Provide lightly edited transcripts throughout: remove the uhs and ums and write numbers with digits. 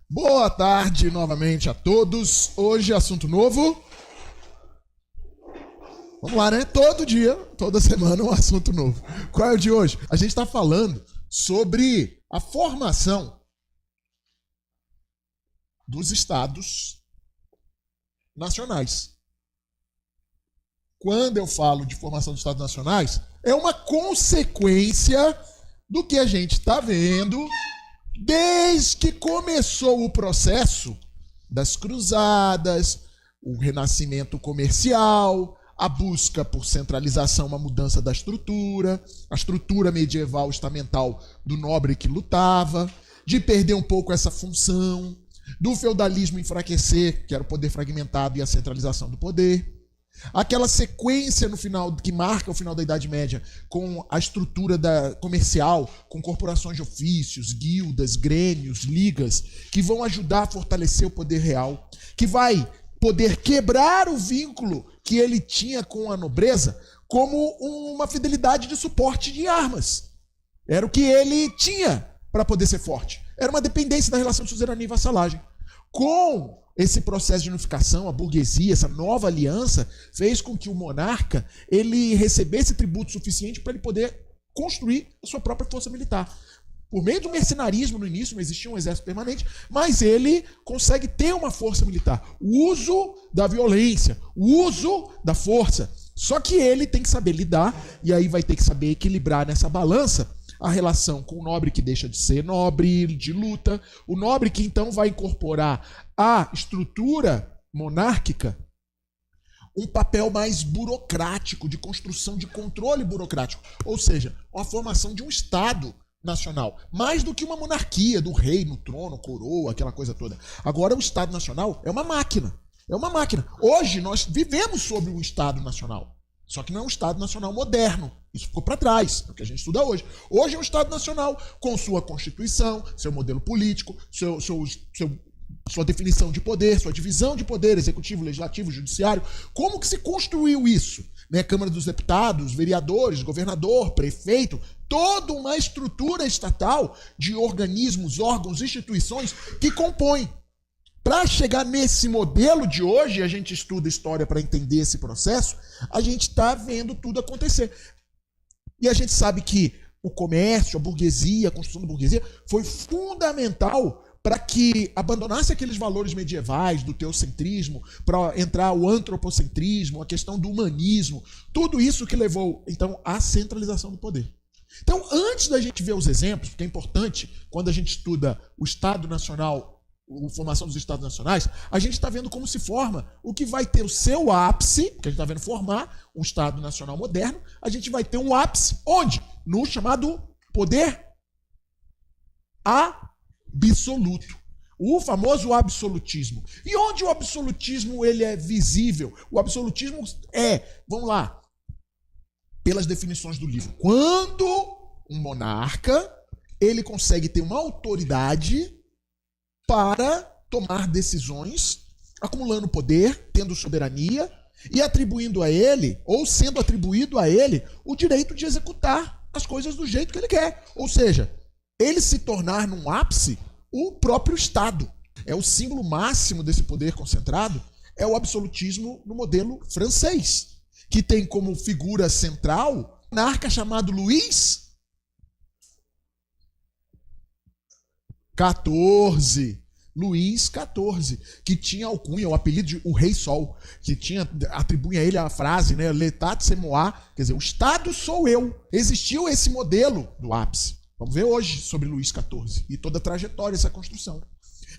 Boa tarde novamente a todos. Hoje assunto novo. Vamos lá, né? Todo dia, toda semana um assunto novo. Qual é o de hoje? A gente está falando sobre a formação dos estados nacionais. Quando eu falo de formação dos estados nacionais, é uma consequência do que a gente está vendo desde que começou o processo das cruzadas, o renascimento comercial, a busca por centralização, uma mudança da estrutura, a estrutura medieval estamental do nobre que lutava, de perder um pouco essa função, do feudalismo enfraquecer, que era o poder fragmentado, e a centralização do poder. Aquela sequência no final que marca o final da Idade Média com a estrutura comercial, com corporações de ofícios, guildas, grêmios, ligas, que vão ajudar a fortalecer o poder real, que vai poder quebrar o vínculo que ele tinha com a nobreza como uma fidelidade de suporte de armas. Era o que ele tinha para poder ser forte. Era uma dependência da relação de suzerania e vassalagem. Com esse processo de unificação, a burguesia, essa nova aliança, fez com que o monarca ele recebesse tributo suficiente para ele poder construir a sua própria força militar. Por meio do mercenarismo no início, não existia um exército permanente, mas ele consegue ter uma força militar. O uso da violência, o uso da força. Só que ele tem que saber lidar, e aí vai ter que saber equilibrar nessa balança a relação com o nobre que deixa de ser nobre, de luta, o nobre que então vai incorporar à estrutura monárquica um papel mais burocrático, de construção de controle burocrático, ou seja, a formação de um Estado nacional, mais do que uma monarquia do rei no trono, coroa, aquela coisa toda. Agora o Estado Nacional é uma máquina, Hoje nós vivemos sobre um Estado Nacional, só que não é um Estado Nacional moderno. Isso ficou para trás, é o que a gente estuda hoje. Hoje é um Estado Nacional com sua Constituição, seu modelo político, sua definição de poder, sua divisão de poder, executivo, legislativo, judiciário. Como que se construiu isso? Câmara dos Deputados, vereadores, governador, prefeito, toda uma estrutura estatal de organismos, órgãos, instituições que compõem. Para chegar nesse modelo de hoje, a gente estuda história para entender esse processo, a gente está vendo tudo acontecer. E a gente sabe que o comércio, a burguesia, a construção da burguesia foi fundamental para que abandonasse aqueles valores medievais do teocentrismo, para entrar o antropocentrismo, a questão do humanismo, tudo isso que levou, então, à centralização do poder. Então, antes da gente ver os exemplos, porque é importante, quando a gente estuda o Estado Nacional, a formação dos Estados Nacionais, a gente está vendo como se forma o que vai ter o seu ápice, que a gente está vendo formar um Estado Nacional moderno, a gente vai ter um ápice, onde? No chamado poder absoluto. O famoso absolutismo. E onde o absolutismo ele é visível? O absolutismo vamos lá, pelas definições do livro, quando um monarca ele consegue ter uma autoridade para tomar decisões, acumulando poder, tendo soberania e atribuindo a ele, ou sendo atribuído a ele, o direito de executar as coisas do jeito que ele quer. Ou seja, ele se tornar num ápice o próprio Estado. É o símbolo máximo desse poder concentrado, é o absolutismo no modelo francês, que tem como figura central um monarca chamado Luís XIV, que tinha alcunha, o apelido de o Rei Sol, que atribui a ele a frase, né, L'État c'est moi, quer dizer, o Estado sou eu. Existiu esse modelo do ápice. Vamos ver hoje sobre Luís XIV e toda a trajetória dessa construção.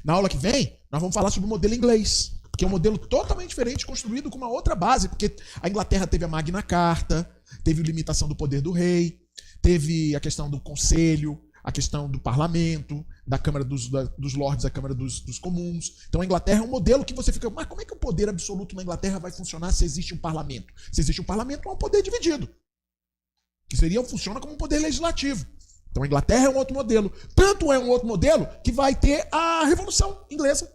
Na aula que vem, nós vamos falar sobre o modelo inglês, que é um modelo totalmente diferente, construído com uma outra base, porque a Inglaterra teve a Magna Carta, teve a limitação do poder do rei, teve a questão do conselho, a questão do parlamento, da Câmara dos Lords, a Câmara dos Comuns. Então a Inglaterra é um modelo que você fica, mas como é que o poder absoluto na Inglaterra vai funcionar se existe um parlamento? Se existe um parlamento, é um poder dividido, que funciona como um poder legislativo. Então a Inglaterra é um outro modelo. Tanto é um outro modelo que vai ter a Revolução Inglesa,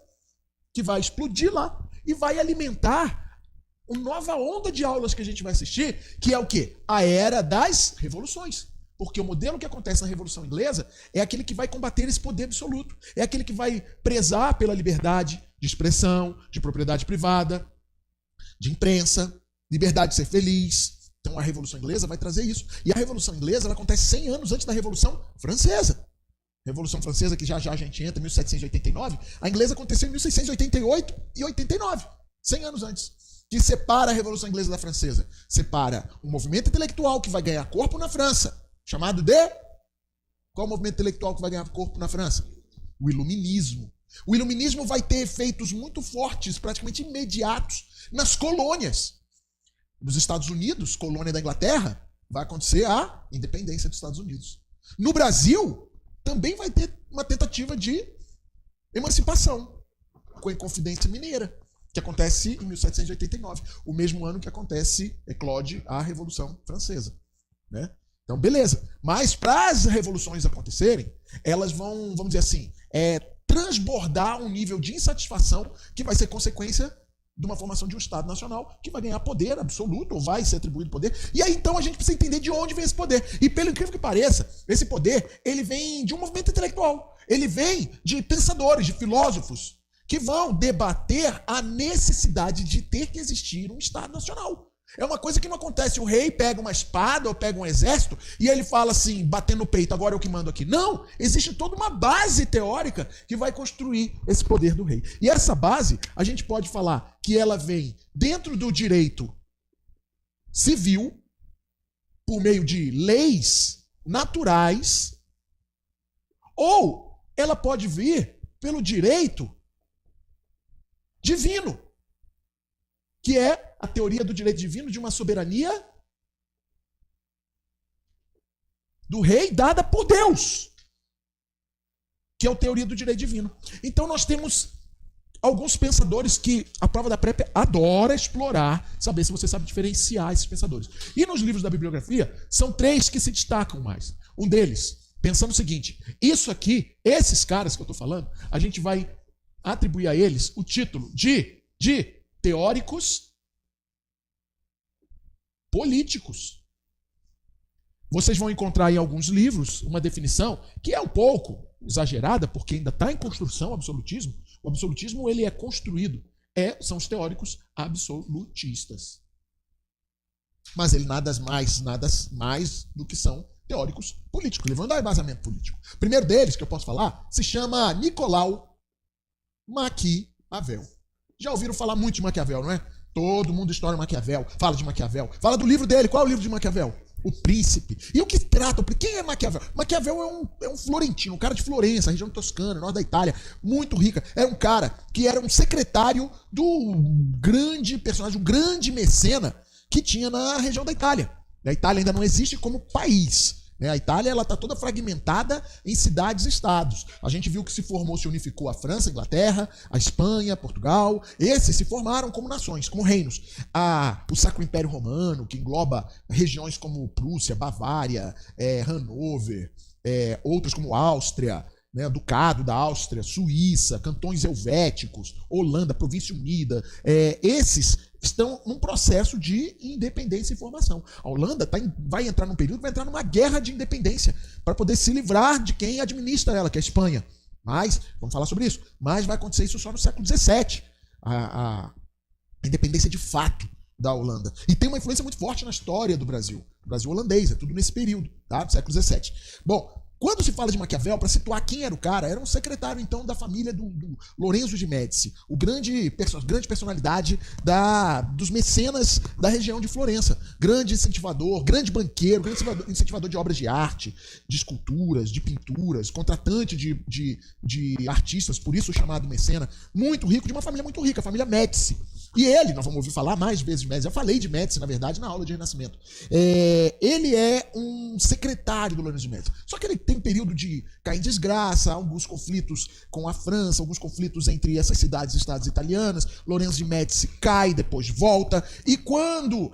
que vai explodir lá e vai alimentar uma nova onda de aulas que a gente vai assistir, que é o quê? A Era das Revoluções. Porque o modelo que acontece na Revolução Inglesa é aquele que vai combater esse poder absoluto. É aquele que vai prezar pela liberdade de expressão, de propriedade privada, de imprensa, liberdade de ser feliz. Então a Revolução Inglesa vai trazer isso. E a Revolução Inglesa ela acontece 100 anos antes da Revolução Francesa. Revolução Francesa, que já já a gente entra, 1789, a inglesa aconteceu em 1688 e 89, 100 anos antes. Que separa a Revolução Inglesa da Francesa? Separa um movimento intelectual que vai ganhar corpo na França, chamado de... Qual movimento intelectual que vai ganhar corpo na França? O Iluminismo. O Iluminismo vai ter efeitos muito fortes, praticamente imediatos, nas colônias. Nos Estados Unidos, colônia da Inglaterra, vai acontecer a independência dos Estados Unidos. No Brasil, também vai ter uma tentativa de emancipação, com a Inconfidência Mineira, que acontece em 1789, o mesmo ano que eclode a Revolução Francesa. Né? Então, beleza. Mas para as revoluções acontecerem, elas vão, vamos dizer assim, transbordar um nível de insatisfação que vai ser consequência de uma formação de um Estado nacional que vai ganhar poder absoluto, ou vai ser atribuído poder. E aí, então, a gente precisa entender de onde vem esse poder. E, pelo incrível que pareça, esse poder, ele vem de um movimento intelectual. Ele vem de pensadores, de filósofos, que vão debater a necessidade de ter que existir um Estado nacional. É uma coisa que não acontece. O rei pega uma espada ou pega um exército e ele fala assim, batendo no peito, agora eu que mando aqui. Não, existe toda uma base teórica que vai construir esse poder do rei. E essa base, a gente pode falar que ela vem dentro do direito civil, por meio de leis naturais, ou ela pode vir pelo direito divino, que é a teoria do direito divino de uma soberania do rei dada por Deus, que é a teoria do direito divino. Então nós temos alguns pensadores que a prova da PrEP adora explorar, saber se você sabe diferenciar esses pensadores. E nos livros da bibliografia, são 3 que se destacam mais. Um deles, pensando o seguinte, isso aqui, esses caras que eu estou falando, a gente vai atribuir a eles o título de teóricos políticos. Vocês vão encontrar em alguns livros uma definição que é um pouco exagerada, porque ainda está em construção o absolutismo. O absolutismo ele é construído, são os teóricos absolutistas. Mas ele nada mais do que são teóricos políticos. Eles vão dar embasamento político. O primeiro deles, que eu posso falar, se chama Nicolau Maquiavel. Já ouviram falar muito de Maquiavel, não é? Todo mundo estoura Maquiavel, fala de Maquiavel. Fala do livro dele. Qual é o livro de Maquiavel? O Príncipe. E o que trata? Quem é Maquiavel? Maquiavel é um florentino, um cara de Florença, região toscana, norte da Itália, muito rica. Era um cara que era um secretário do grande personagem, um grande mecena que tinha na região da Itália. A Itália ainda não existe como país. A Itália está toda fragmentada em cidades e estados. A gente viu que se unificou a França, a Inglaterra, a Espanha, Portugal. Esses se formaram como nações, como reinos. O Sacro Império Romano, que engloba regiões como Prússia, Bavária, Hanover, outras como Áustria, Ducado da Áustria, Suíça, cantões helvéticos, Holanda, Província Unida. Esses estão num processo de independência e formação. A Holanda vai entrar num período, vai entrar numa guerra de independência para poder se livrar de quem administra ela, que é a Espanha. Mas, vamos falar sobre isso, mas vai acontecer isso só no século XVII. A independência de fato da Holanda. E tem uma influência muito forte na história do Brasil. O Brasil holandês, é tudo nesse período, tá? Do século XVII. Bom, quando se fala de Maquiavel, para situar quem era o cara, era um secretário, então, da família do Lorenzo de Médici, o grande personalidade dos mecenas da região de Florença. Grande incentivador, grande banqueiro, grande incentivador de obras de arte, de esculturas, de pinturas, contratante de artistas, por isso chamado mecena, muito rico, de uma família muito rica, a família Médici. E ele, nós vamos ouvir falar mais vezes de Médici, eu falei de Médici, na verdade, na aula de Renascimento. Ele é um secretário do Lorenzo de Médici. Só que ele tem um período de cair em desgraça, alguns conflitos com a França, alguns conflitos entre essas cidades e estados italianas. Lorenzo de Médici cai, depois volta. E quando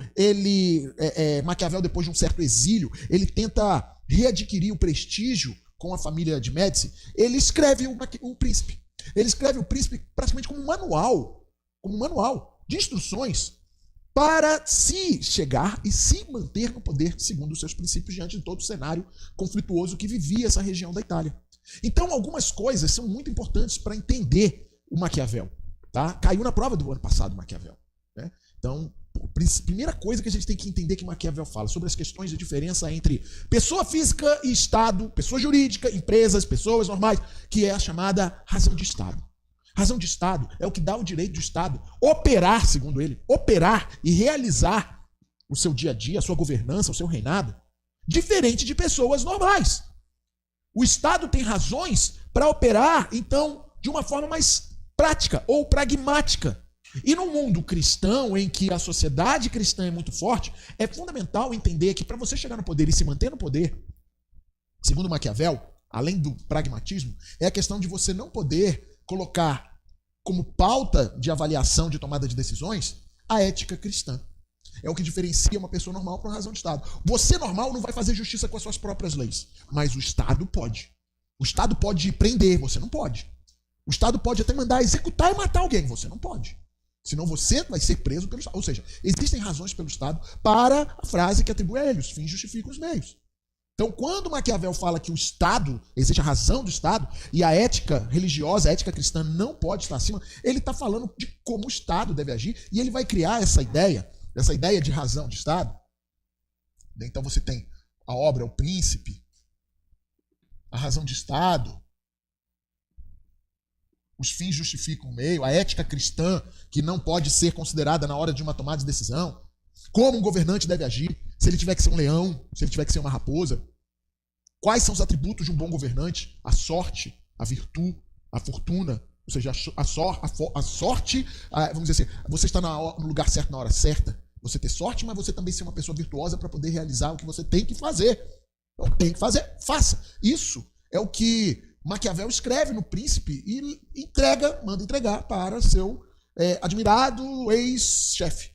Maquiavel, depois de um certo exílio, ele tenta readquirir o prestígio com a família de Médici, ele escreve o Príncipe. Ele escreve o Príncipe praticamente como um manual de instruções para se chegar e se manter no poder segundo os seus princípios diante de todo o cenário conflituoso que vivia essa região da Itália. Então, algumas coisas são muito importantes para entender o Maquiavel. Tá? Caiu na prova do ano passado o Maquiavel. Né? Então, primeira coisa que a gente tem que entender que Maquiavel fala sobre as questões de diferença entre pessoa física e Estado, pessoa jurídica, empresas, pessoas normais, que é a chamada razão de Estado. Razão de Estado é o que dá o direito do Estado operar, segundo ele, operar e realizar o seu dia a dia, a sua governança, o seu reinado, diferente de pessoas normais. O Estado tem razões para operar, então, de uma forma mais prática ou pragmática. E no mundo cristão, em que a sociedade cristã é muito forte, é fundamental entender que para você chegar no poder e se manter no poder, segundo Maquiavel, além do pragmatismo, é a questão de você não poder colocar como pauta de avaliação de tomada de decisões a ética cristã. É o que diferencia uma pessoa normal para uma razão de Estado. Você normal não vai fazer justiça com as suas próprias leis, mas o Estado pode. O Estado pode prender, você não pode. O Estado pode até mandar executar e matar alguém, você não pode. Senão você vai ser preso pelo Estado. Ou seja, existem razões pelo Estado para a frase que atribui a ele, os fins justificam os meios. Então, quando Maquiavel fala que o Estado, existe a razão do Estado, e a ética religiosa, a ética cristã não pode estar acima, ele está falando de como o Estado deve agir, e ele vai criar essa ideia de razão de Estado. Então você tem a obra O Príncipe, a razão de Estado, os fins justificam o meio, a ética cristã, que não pode ser considerada na hora de uma tomada de decisão, como um governante deve agir, se ele tiver que ser um leão, se ele tiver que ser uma raposa. Quais são os atributos de um bom governante? A sorte, a virtude, a fortuna, ou seja, a sorte, vamos dizer assim, você está no lugar certo na hora certa, você ter sorte, mas você também ser uma pessoa virtuosa para poder realizar o que você tem que fazer. Então, tem que fazer, faça. Isso é o que Maquiavel escreve no Príncipe e manda entregar para seu admirado ex-chefe,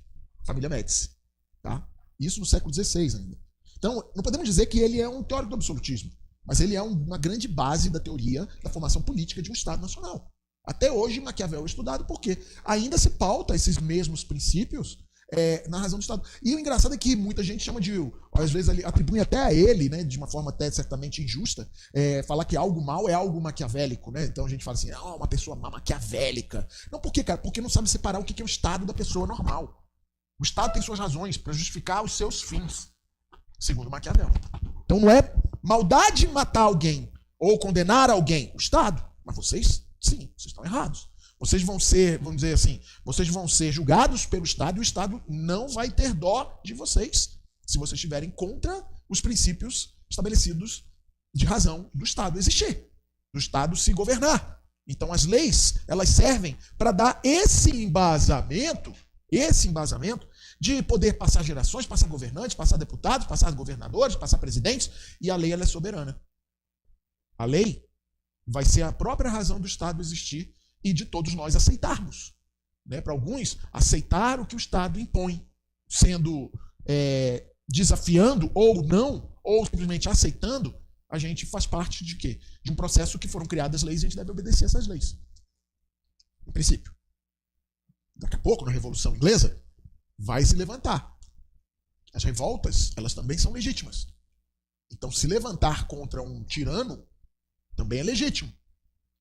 família Médici. Tá? Isso no século XVI ainda. Então, não podemos dizer que ele é um teórico do absolutismo, mas ele é uma grande base da teoria da formação política de um Estado nacional. Até hoje, Maquiavel é estudado porque ainda se pauta esses mesmos princípios na razão do Estado. E o engraçado é que muita gente chama de, às vezes atribui até a ele, né, de uma forma até certamente injusta, falar que algo mal é algo maquiavélico, né? Então a gente fala assim, uma pessoa maquiavélica. Não, por quê, cara? Porque não sabe separar o que é o estado da pessoa normal. O Estado tem suas razões para justificar os seus fins, segundo Maquiavel. Então não é maldade matar alguém ou condenar alguém, o Estado. Mas vocês, sim, vocês estão errados. Vocês vão ser, vamos dizer assim, vocês vão ser julgados pelo Estado e o Estado não vai ter dó de vocês se vocês estiverem contra os princípios estabelecidos de razão do Estado existir, do Estado se governar. Então as leis, elas servem para dar esse embasamento de poder passar gerações, passar governantes, passar deputados, passar governadores, passar presidentes, e a lei ela é soberana. A lei vai ser a própria razão do Estado existir e de todos nós aceitarmos. Né? Para alguns, aceitar o que o Estado impõe, sendo desafiando ou não, ou simplesmente aceitando, a gente faz parte de quê? De um processo que foram criadas leis e a gente deve obedecer essas leis. Em princípio. Daqui a pouco, na Revolução Inglesa, vai se levantar. As revoltas, elas também são legítimas. Então, se levantar contra um tirano também é legítimo.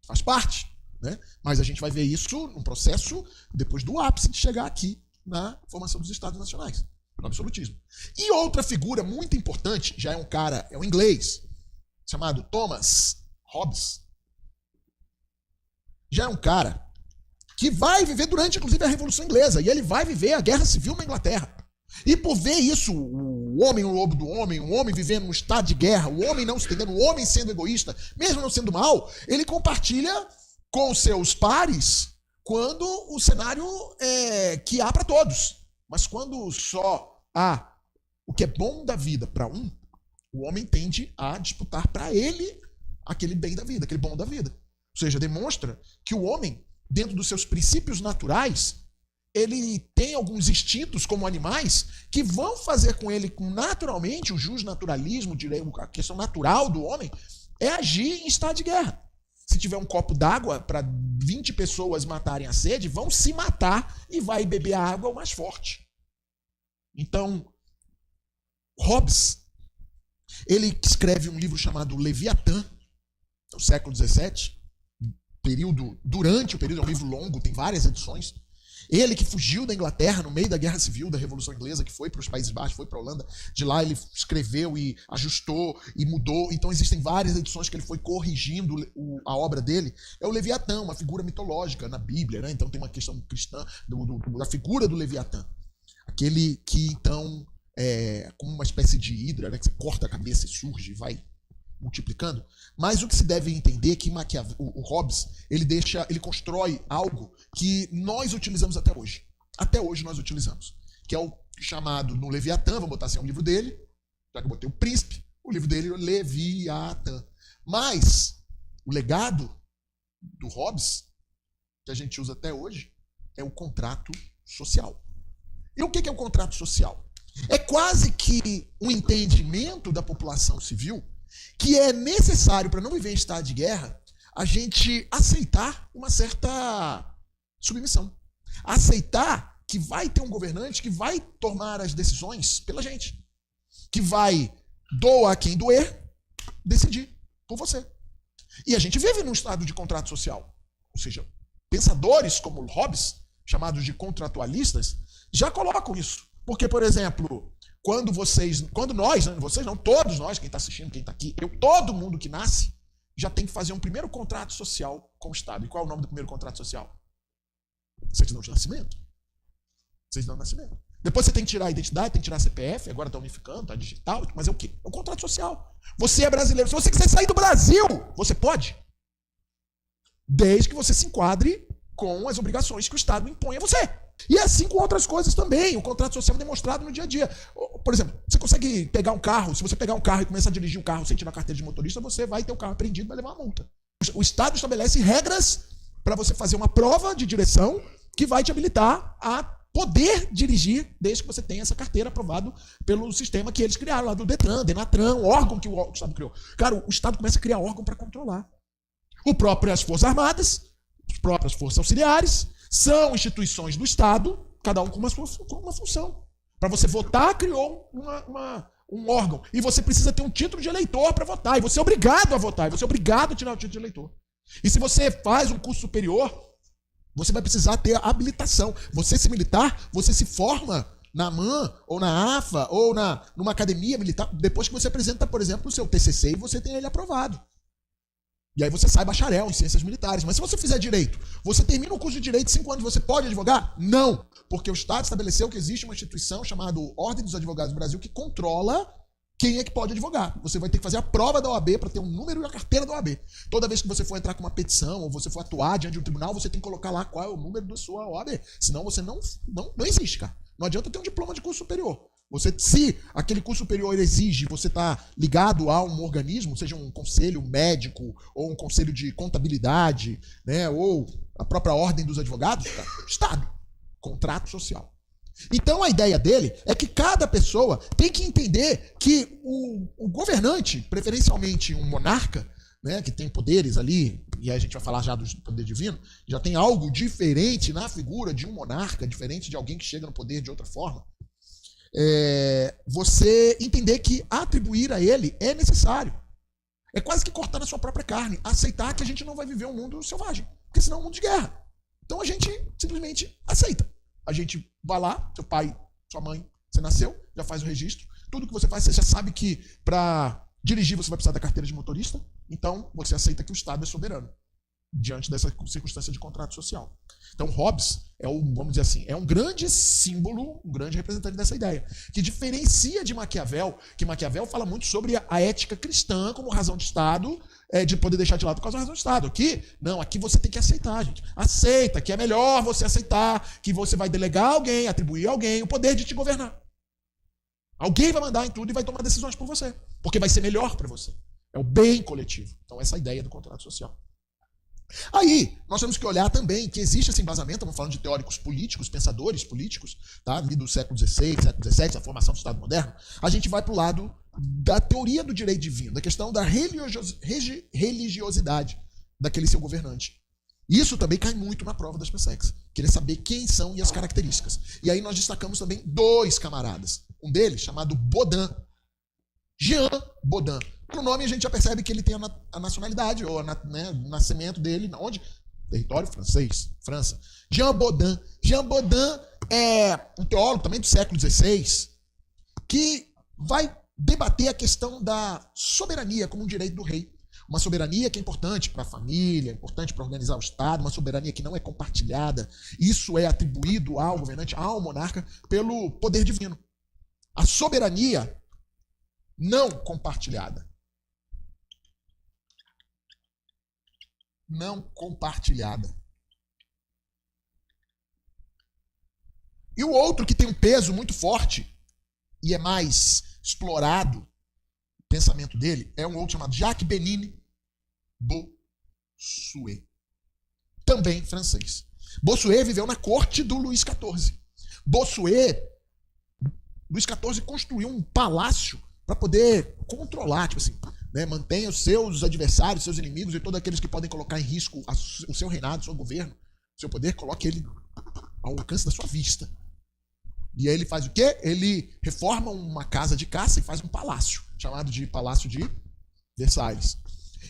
Faz parte. Né? Mas a gente vai ver isso num processo depois do ápice de chegar aqui na formação dos Estados Nacionais, no absolutismo. E outra figura muito importante, já é um cara, é um inglês, chamado Thomas Hobbes. Já é um cara que vai viver durante, inclusive, a Revolução Inglesa, e ele vai viver a Guerra Civil na Inglaterra. E por ver isso, o homem, o lobo do homem, o homem vivendo num estado de guerra, o homem não se entendendo, o homem sendo egoísta, mesmo não sendo mal, ele compartilha com seus pares quando o cenário que há para todos. Mas quando só há o que é bom da vida para um, o homem tende a disputar para ele aquele bem da vida, aquele bom da vida. Ou seja, demonstra que o homem, dentro dos seus princípios naturais, ele tem alguns instintos como animais que vão fazer com ele, naturalmente, o justnaturalismo, a questão natural do homem, é agir em estado de guerra. Se tiver um copo d'água para 20 pessoas matarem a sede, vão se matar e vai beber a água o mais forte. Então, Hobbes, ele escreve um livro chamado Leviatã, no século XVII, durante o período, é um livro longo, tem várias edições. Ele que fugiu da Inglaterra no meio da Guerra Civil, da Revolução Inglesa, que foi para os Países Baixos, foi para a Holanda. De lá ele escreveu e ajustou e mudou. Então existem várias edições que ele foi corrigindo a obra dele. É o Leviatã, uma figura mitológica na Bíblia, né? Então tem uma questão cristã da figura do Leviatã. Aquele que então é como uma espécie de hidra, né? Que você corta a cabeça e surge e vai multiplicando. Mas o que se deve entender é que o Hobbes, ele constrói algo que nós utilizamos até hoje. Até hoje nós utilizamos. Que é o chamado no Leviatã, vamos botar assim, é um livro dele, já que eu botei o Príncipe, o livro dele é o Leviatã. Mas o legado do Hobbes, que a gente usa até hoje, é o contrato social. E o que é o contrato social? É quase que um entendimento da população civil que é necessário para não viver em estado de guerra a gente aceitar uma certa submissão. Aceitar que vai ter um governante que vai tomar as decisões pela gente. Que vai, doa quem doer, decidir por você. E a gente vive num estado de contrato social. Ou seja, pensadores como Hobbes, chamados de contratualistas, já colocam isso. Porque, por exemplo, quando nós, vocês não, todos nós, quem está assistindo, quem está aqui, todo mundo que nasce, já tem que fazer um primeiro contrato social com o Estado. E qual é o nome do primeiro contrato social? Certidão de nascimento. Certidão de nascimento. Depois você tem que tirar a identidade, tem que tirar a CPF, agora está unificando, está digital, mas é o quê? É um contrato social. Você é brasileiro. Se você quiser sair do Brasil, você pode. Desde que você se enquadre com as obrigações que o Estado impõe a você. E assim com outras coisas também. O contrato social é demonstrado no dia a dia. Por exemplo, você consegue pegar um carro, se você pegar um carro e começar a dirigir o carro sem tirar a carteira de motorista, você vai ter o carro apreendido e vai levar uma multa. O Estado estabelece regras para você fazer uma prova de direção que vai te habilitar a poder dirigir desde que você tenha essa carteira aprovada pelo sistema que eles criaram lá do Detran, Denatran, o órgão que o Estado criou. Cara, o Estado começa a criar órgão para controlar. As Forças Armadas, as próprias Forças Auxiliares, são instituições do Estado, cada um com uma função. Para você votar, criou um órgão. E você precisa ter um título de eleitor para votar. E você é obrigado a votar. E você é obrigado a tirar o título de eleitor. E se você faz um curso superior, você vai precisar ter habilitação. Você se militar, você se forma na AMAN, ou na AFA, ou numa academia militar, depois que você apresenta, por exemplo, o seu TCC e você tem ele aprovado. E aí você sai bacharel em ciências militares. Mas se você fizer direito, você termina o curso de direito em 5 anos, você pode advogar? Não, porque o Estado estabeleceu que existe uma instituição chamada Ordem dos Advogados do Brasil que controla quem é que pode advogar. Você vai ter que fazer a prova da OAB para ter um número e a carteira da OAB. Toda vez que você for entrar com uma petição ou você for atuar diante de um tribunal, você tem que colocar lá qual é o número da sua OAB. Senão você não existe, cara. Não adianta ter um diploma de curso superior. Se aquele curso superior exige você estar ligado a um organismo, seja um conselho médico ou um conselho de contabilidade, né, ou a própria ordem dos advogados, Estado, contrato social. Então a ideia dele é que cada pessoa tem que entender que o governante, preferencialmente um monarca, né, que tem poderes ali, e aí a gente vai falar já do poder divino, já tem algo diferente na figura de um monarca, diferente de alguém que chega no poder de outra forma. Você entender que atribuir a ele é necessário. É quase que cortar na sua própria carne, aceitar que a gente não vai viver um mundo selvagem, porque senão é um mundo de guerra. Então a gente simplesmente aceita. A gente vai lá, seu pai, sua mãe, você nasceu, já faz o registro. Tudo que você faz, você já sabe que para dirigir você vai precisar da carteira de motorista. Então você aceita que o Estado é soberano diante dessa circunstância de contrato social. Então Hobbes vamos dizer assim, é um grande símbolo, um grande representante dessa ideia, que diferencia de Maquiavel, que Maquiavel fala muito sobre a ética cristã como razão de Estado, de poder deixar de lado por causa da razão de Estado. Aqui você tem que aceitar, gente. Aceita, que é melhor você aceitar, que você vai delegar a alguém, atribuir a alguém o poder de te governar. Alguém vai mandar em tudo e vai tomar decisões por você, porque vai ser melhor para você. É o bem coletivo. Então essa é a ideia do contrato social. Aí, nós temos que olhar também que existe esse embasamento, estamos falando de teóricos políticos, pensadores políticos, tá? Ali do século XVI, século XVII, a formação do Estado moderno. A gente vai para o lado da teoria do direito divino, da questão da religiosidade daquele seu governante. Isso também cai muito na prova das PSECs. Querer saber quem são e as características. E aí nós destacamos também 2 camaradas. Um deles, chamado Baudin. Jean Baudin. Pelo nome a gente já percebe que ele tem a nacionalidade, ou o nascimento dele, onde? Território francês, França. Jean Baudin. Jean Baudin é um teólogo também do século XVI, que vai debater a questão da soberania como um direito do rei. Uma soberania que é importante para a família, importante para organizar o Estado, uma soberania que não é compartilhada. Isso é atribuído ao governante, ao monarca, pelo poder divino. A soberania não compartilhada. Não compartilhada. E o outro que tem um peso muito forte e é mais explorado, o pensamento dele, é um outro chamado Jacques-Bénigne Bossuet. Também francês. Bossuet viveu na corte do Luís XIV. Luís XIV construiu um palácio para poder controlar, tipo assim, né, mantenha os seus adversários, seus inimigos e todos aqueles que podem colocar em risco o seu reinado, o seu governo, o seu poder, coloque ele ao alcance da sua vista. E aí ele faz o quê? Ele reforma uma casa de caça e faz um palácio, chamado de Palácio de Versalhes.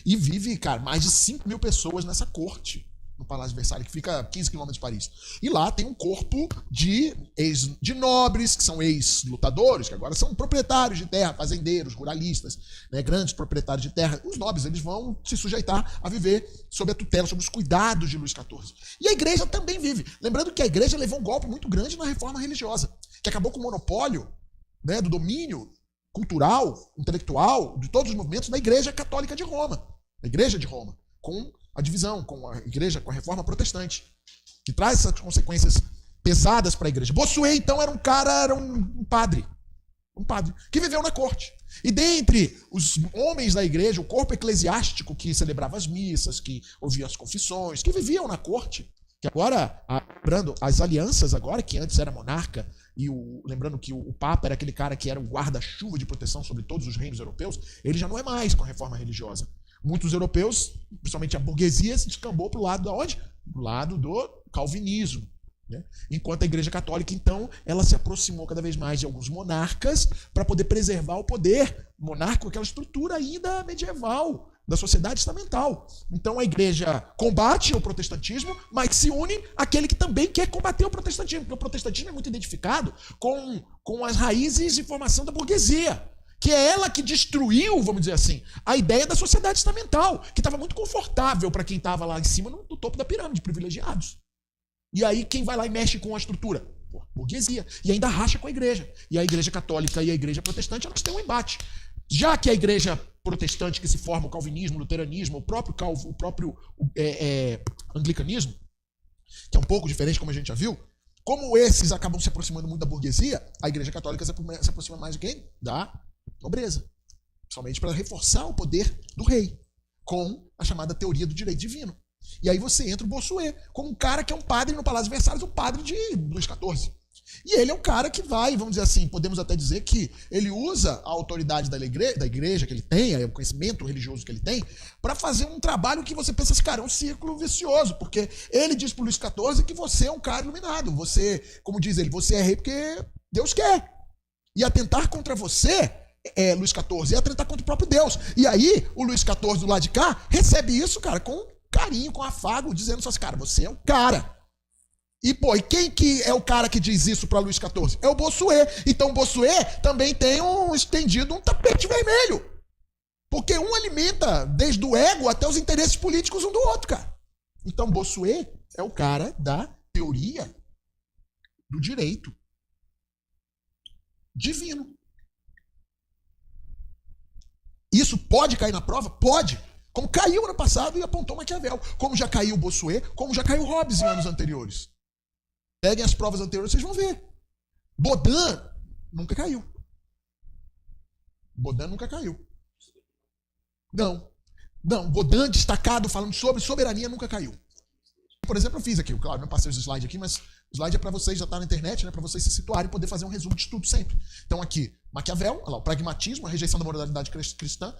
E vive, cara, mais de 5 mil pessoas nessa corte, no Palácio de Versalhes, que fica a 15 quilômetros de Paris. E lá tem um corpo de nobres, que são ex-lutadores, que agora são proprietários de terra, fazendeiros, ruralistas, né, grandes proprietários de terra. Os nobres, eles vão se sujeitar a viver sob a tutela, sob os cuidados de Luís XIV. E a igreja também vive. Lembrando que a igreja levou um golpe muito grande na reforma religiosa, que acabou com o monopólio, né, do domínio cultural, intelectual, de todos os movimentos da Igreja Católica de Roma. A Igreja de Roma, com a divisão, com a Igreja, com a Reforma Protestante, que traz essas consequências pesadas para a Igreja. Bossuet, então, era um padre, que viveu na corte. E dentre os homens da Igreja, o corpo eclesiástico que celebrava as missas, que ouvia as confissões, que viviam na corte, que agora, lembrando, as alianças agora, que antes era monarca, e lembrando que o Papa era aquele cara que era o guarda-chuva de proteção sobre todos os reinos europeus, ele já não é mais com a reforma religiosa. Muitos europeus, principalmente a burguesia, se descambou para o lado da onde? Do lado do calvinismo. Né? Enquanto a Igreja Católica, então, ela se aproximou cada vez mais de alguns monarcas para poder preservar o poder monárquico, aquela estrutura ainda medieval da sociedade estamental. Então a Igreja combate o protestantismo, mas se une àquele que também quer combater o protestantismo, porque o protestantismo é muito identificado com as raízes de formação da burguesia, que é ela que destruiu, vamos dizer assim, a ideia da sociedade estamental, que estava muito confortável para quem estava lá em cima, no topo da pirâmide, privilegiados. E aí quem vai lá e mexe com a estrutura? Burguesia. E ainda racha com a igreja. E a Igreja Católica e a Igreja Protestante, elas têm um embate. Já que a Igreja Protestante, que se forma o calvinismo, o luteranismo, o próprio anglicanismo, que é um pouco diferente, como a gente já viu, como esses acabam se aproximando muito da burguesia, a Igreja Católica se aproxima mais de quem? Da nobreza. Principalmente para reforçar o poder do rei, com a chamada teoria do direito divino. E aí você entra o Bossuet, como um cara que é um padre no Palácio de Versalhes, o padre de Luís XIV. E ele é um cara que vai, vamos dizer assim, podemos até dizer que ele usa a autoridade da igreja que ele tem, o conhecimento religioso que ele tem, para fazer um trabalho que você pensa assim, cara, é um círculo vicioso, porque ele diz para Luís XIV que você é um cara iluminado, você, como diz ele, você é rei porque Deus quer. E atentar contra você, Luís XIV, é atentar contra o próprio Deus. E aí, o Luís XIV do lado de cá recebe isso, cara, com carinho, com afago, dizendo assim, cara, você é o cara. E, pô, e quem que é o cara que diz isso para Luís XIV? É o Bossuet. Então, o Bossuet também tem estendido um tapete vermelho. Porque um alimenta desde o ego até os interesses políticos um do outro, cara. Então, Bossuet é o cara da teoria do direito divino. Isso pode cair na prova? Pode. Como caiu ano passado e apontou Maquiavel. Como já caiu Bossuet, como já caiu Hobbes em anos anteriores. Peguem as provas anteriores, vocês vão ver. Baudin nunca caiu. Baudin nunca caiu. Não. Baudin destacado falando sobre soberania nunca caiu. Por exemplo, eu fiz aqui, claro, não passei os slides aqui, mas o slide é para vocês, já está na internet, né, para vocês se situarem e poder fazer um resumo de estudo sempre. Então aqui, Maquiavel, olha lá, o pragmatismo, a rejeição da moralidade cristã,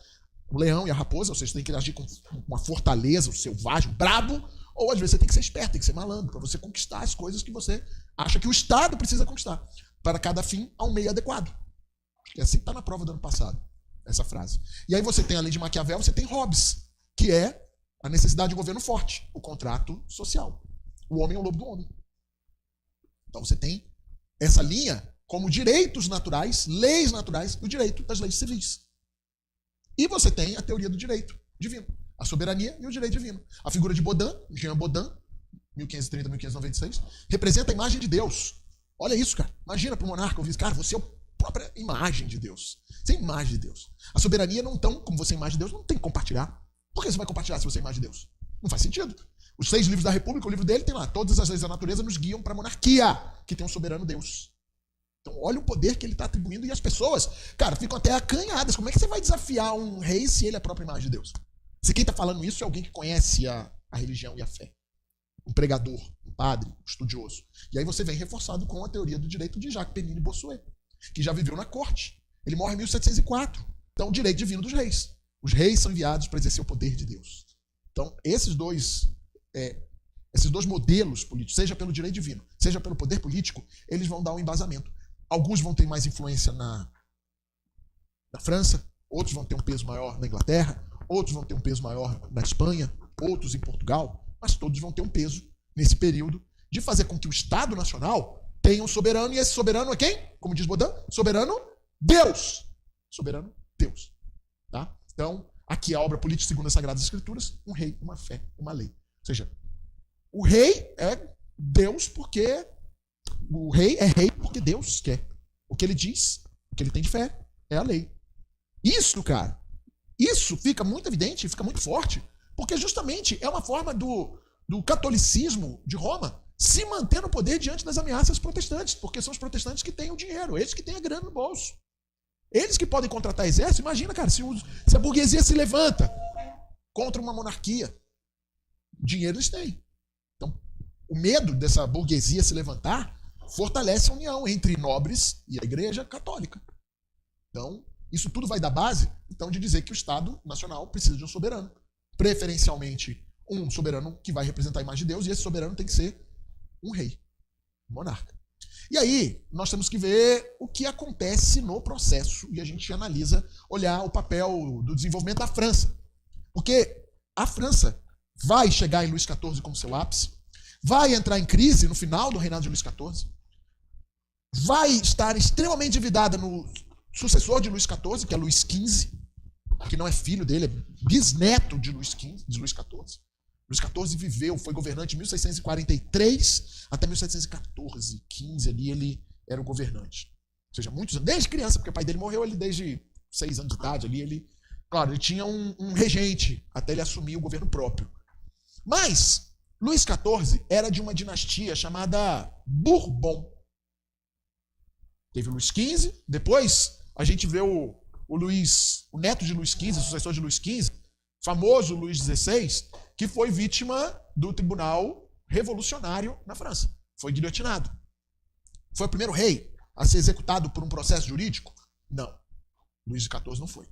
o leão e a raposa, ou seja, tem que agir com uma fortaleza, o selvagem, brabo. Ou às vezes você tem que ser esperto, tem que ser malandro, para você conquistar as coisas que você acha que o Estado precisa conquistar. Para cada fim, há um meio adequado. E assim está na prova do ano passado, essa frase. E aí você tem, além de Maquiavel, você tem Hobbes, que é a necessidade de um governo forte, o contrato social. O homem é o lobo do homem. Então você tem essa linha como direitos naturais, leis naturais, o direito das leis civis. E você tem a teoria do direito divino, a soberania e o direito divino. A figura de Baudin, Jean Baudin, 1530-1596, representa a imagem de Deus. Olha isso, cara. Imagina para o monarca ouvir, cara, você é a própria imagem de Deus. Você é a imagem de Deus. A soberania não tão, como você é a imagem de Deus, não tem que compartilhar. Por que você vai compartilhar se você é a imagem de Deus? Não faz sentido. Os 6 livros da República, o livro dele tem lá, todas as leis da natureza nos guiam para a monarquia, que tem um soberano Deus. Então olha o poder que ele está atribuindo e as pessoas, cara, ficam até acanhadas. Como é que você vai desafiar um rei se ele é a própria imagem de Deus? Se quem está falando isso é alguém que conhece a religião e a fé. Um pregador, um padre, um estudioso. E aí você vem reforçado com a teoria do direito de Jacques Pennine Bossuet, que já viveu na corte. Ele morre em 1704. Então, o direito divino dos reis. Os reis são enviados para exercer o poder de Deus. Então, esses dois modelos políticos, seja pelo direito divino, seja pelo poder político, eles vão dar um embasamento. Alguns vão ter mais influência na França, outros vão ter um peso maior na Inglaterra, outros vão ter um peso maior na Espanha, outros em Portugal, mas todos vão ter um peso nesse período de fazer com que o Estado Nacional tenha um soberano, e esse soberano é quem? Como diz Baudin, soberano Deus. Soberano Deus. Tá? Então, aqui a obra política segundo as Sagradas Escrituras, um rei, uma fé, uma lei. Ou seja, o rei é Deus porque o rei é rei porque Deus quer. O que ele diz, o que ele tem de fé, é a lei. Isso, cara, isso fica muito evidente, fica muito forte, porque justamente é uma forma do catolicismo de Roma se manter no poder diante das ameaças protestantes, porque são os protestantes que têm o dinheiro, eles que têm a grana no bolso. Eles que podem contratar exército. Imagina, cara, se a burguesia se levanta contra uma monarquia, dinheiro eles têm. Então, o medo dessa burguesia se levantar fortalece a união entre nobres e a igreja católica. Então, isso tudo vai dar base, então, de dizer que o Estado Nacional precisa de um soberano. Preferencialmente, um soberano que vai representar a imagem de Deus, e esse soberano tem que ser um rei, um monarca. E aí, nós temos que ver o que acontece no processo, e a gente analisa, olhar o papel do desenvolvimento da França. Porque a França vai chegar em Luís XIV como seu ápice, vai entrar em crise no final do reinado de Luís XIV, vai estar extremamente endividada no sucessor de Luís XIV, que é Luís XV, que não é filho dele, é bisneto de Luís XV, de Luís XIV. Luís XIV viveu, foi governante de 1643 até 1714, 15 ali ele era o governante. Ou seja, muitos anos, desde criança, porque o pai dele morreu ali desde 6 anos de idade, ali ele, claro, ele tinha um regente até ele assumir o governo próprio. Mas Luís XIV era de uma dinastia chamada Bourbon. Teve o Luís XV, depois a gente vê o neto de Luís XV, o sucessor de Luís XV, famoso Luís XVI, que foi vítima do tribunal revolucionário na França. Foi guilhotinado. Foi o primeiro rei a ser executado por um processo jurídico? Não. Luís XIV não foi.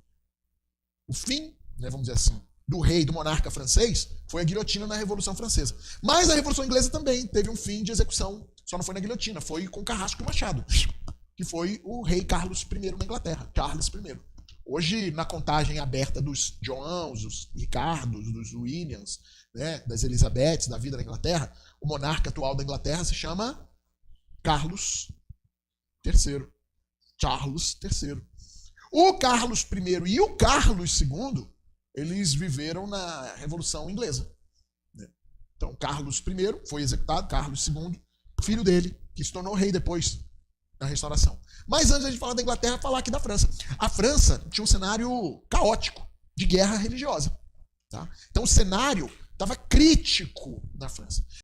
O fim, né, vamos dizer assim, do rei, do monarca francês, foi a guilhotina na Revolução Francesa. Mas a Revolução Inglesa também teve um fim de execução, só não foi na guilhotina, foi com carrasco e machado, que foi o rei Carlos I na Inglaterra, Charles I. Hoje, na contagem aberta dos Johns, dos Ricardos, dos Williams, né, das Elizabeths, da vida da Inglaterra, o monarca atual da Inglaterra se chama Carlos III. Charles III. O Carlos I e o Carlos II, eles viveram na Revolução Inglesa. Então, Carlos I foi executado, Carlos II, filho dele, que se tornou rei depois da restauração. Mas antes de falar da Inglaterra, falar aqui da França. A França tinha um cenário caótico de guerra religiosa. Tá? Então o cenário estava crítico na França.